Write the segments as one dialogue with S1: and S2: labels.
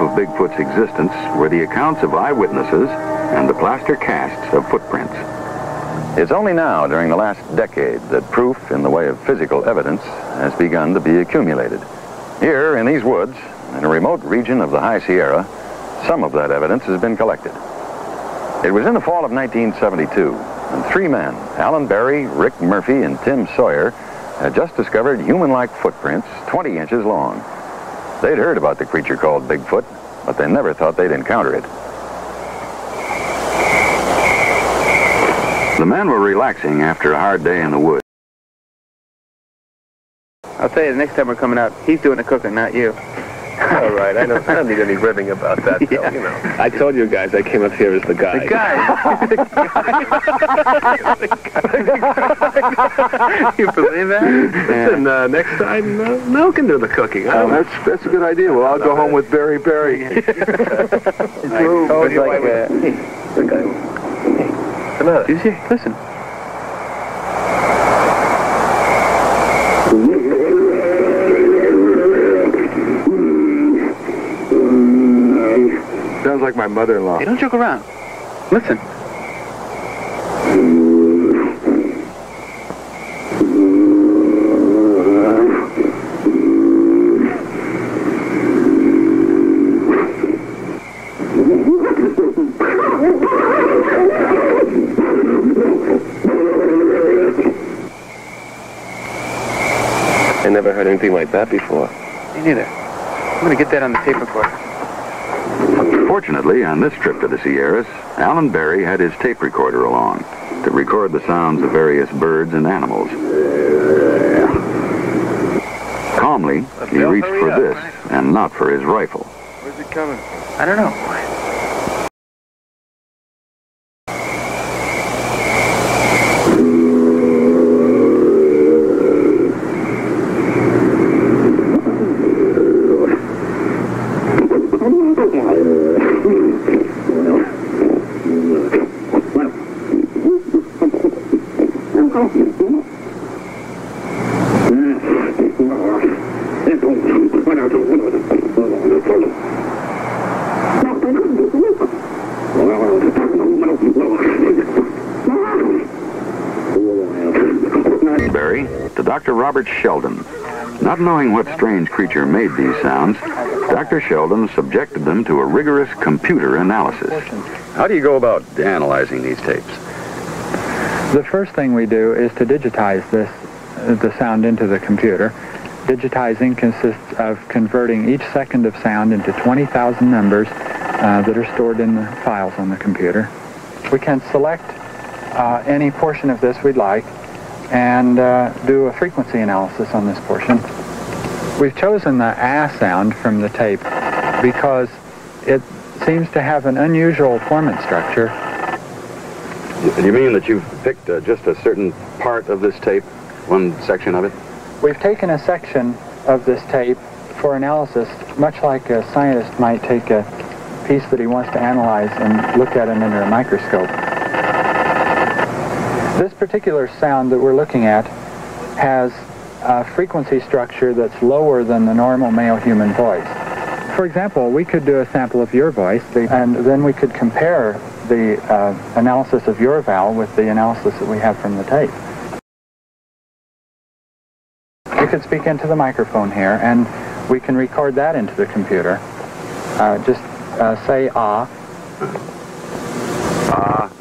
S1: of Bigfoot's existence were the accounts of eyewitnesses and the plaster casts of footprints. It's only now, during the last decade, that proof in the way of physical evidence has begun to be accumulated. Here, in these woods, in a remote region of the High Sierra, some of that evidence has been collected. It was in the fall of 1972, and three men, Alan Berry, Rick Murphy, and Tim Sawyer, had just discovered human-like footprints 20 inches long. They'd heard about the creature called Bigfoot, but they never thought they'd encounter it. The men were relaxing after a hard day in the woods.
S2: I'll tell you, the next time we're coming out, he's doing the cooking, not you.
S3: All right, I don't need any ribbing about that, though,
S2: Yeah.
S3: you know. I told you guys I came up here as the guy.
S2: The guy! You believe that?
S3: Listen, next time, Mel can do the cooking.
S4: That's a good idea. Well, I'll go home with Berry.
S2: I told you like that.
S3: Hey, come on.
S2: You see? Listen.
S4: Sounds like my mother-in-law.
S2: Hey, don't joke around. Listen.
S3: I never heard anything like that before.
S2: Me neither. I'm going to get that on the tape recorder.
S1: Fortunately, on this trip to the Sierras, Alan Berry had his tape recorder along to record the sounds of various birds and animals. Calmly, he reached for this and not for his rifle.
S2: Where's it coming? I don't know.
S1: Berry to Dr. Robert Sheldon. Not knowing what strange creature made these sounds, Dr. Sheldon subjected them to a rigorous computer analysis. How do you go about analyzing these tapes?
S5: The first thing we do is to digitize the sound into the computer. Digitizing consists of converting each second of sound into 20,000 numbers that are stored in the files on the computer. We can select any portion of this we'd like and do a frequency analysis on this portion. We've chosen the ah sound from the tape because it seems to have an unusual formant structure.
S1: You mean that you've picked just a certain part of this tape, one section of it?
S5: We've taken a section of this tape for analysis, much like a scientist might take a piece that he wants to analyze and look at it under a microscope. This particular sound that we're looking at has a frequency structure that's lower than the normal male human voice. For example, we could do a sample of your voice, and then we could compare the analysis of your vowel with the analysis that we have from the tape. You could speak into the microphone here, and we can record that into the computer. Just say ah.
S1: Ah.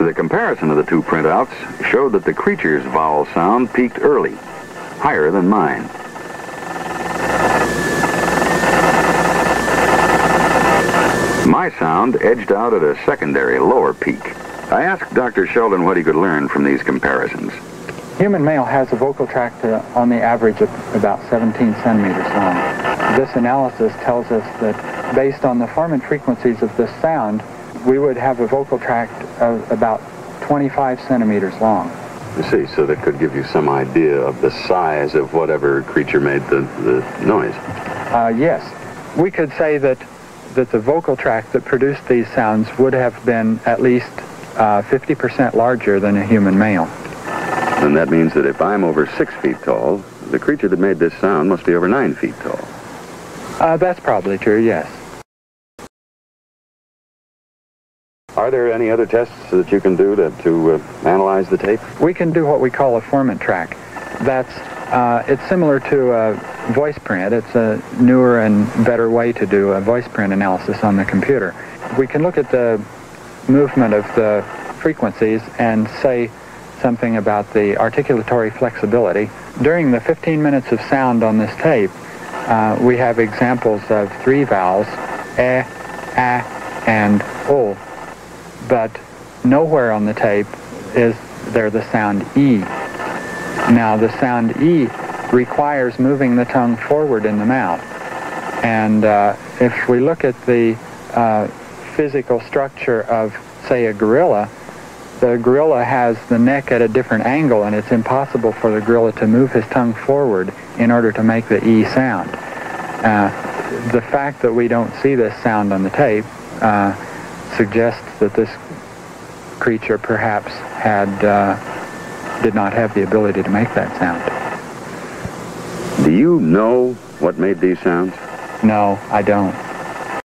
S1: The comparison of the two printouts showed that the creature's vowel sound peaked early, higher than mine. My sound edged out at a secondary, lower peak. I asked Dr. Sheldon what he could learn from these comparisons.
S5: Human male has a vocal tract on the average of about 17 centimeters long. This analysis tells us that based on the formant frequencies of this sound, we would have a vocal tract of about 25 centimeters long.
S1: You see, so that could give you some idea of the size of whatever creature made the noise.
S5: Yes. We could say that the vocal tract that produced these sounds would have been at least 50% larger than a human male.
S1: And that means that if I'm over 6 feet tall, the creature that made this sound must be over 9 feet tall.
S5: That's probably true, yes.
S1: Are there any other tests that you can do to analyze the tape?
S5: We can do what we call a formant track. It's similar to a voice print. It's a newer and better way to do a voice print analysis on the computer. We can look at the movement of the frequencies and say something about the articulatory flexibility. During the 15 minutes of sound on this tape, we have examples of 3 vowels, e, a, and o. But nowhere on the tape is there the sound E. Now, the sound E requires moving the tongue forward in the mouth. And if we look at the physical structure of, say, a gorilla, the gorilla has the neck at a different angle, and it's impossible for the gorilla to move his tongue forward in order to make the E sound. The fact that we don't see this sound on the tape suggests that this creature perhaps did not have the ability to make that sound.
S1: Do you know what made these sounds?
S5: No, I don't.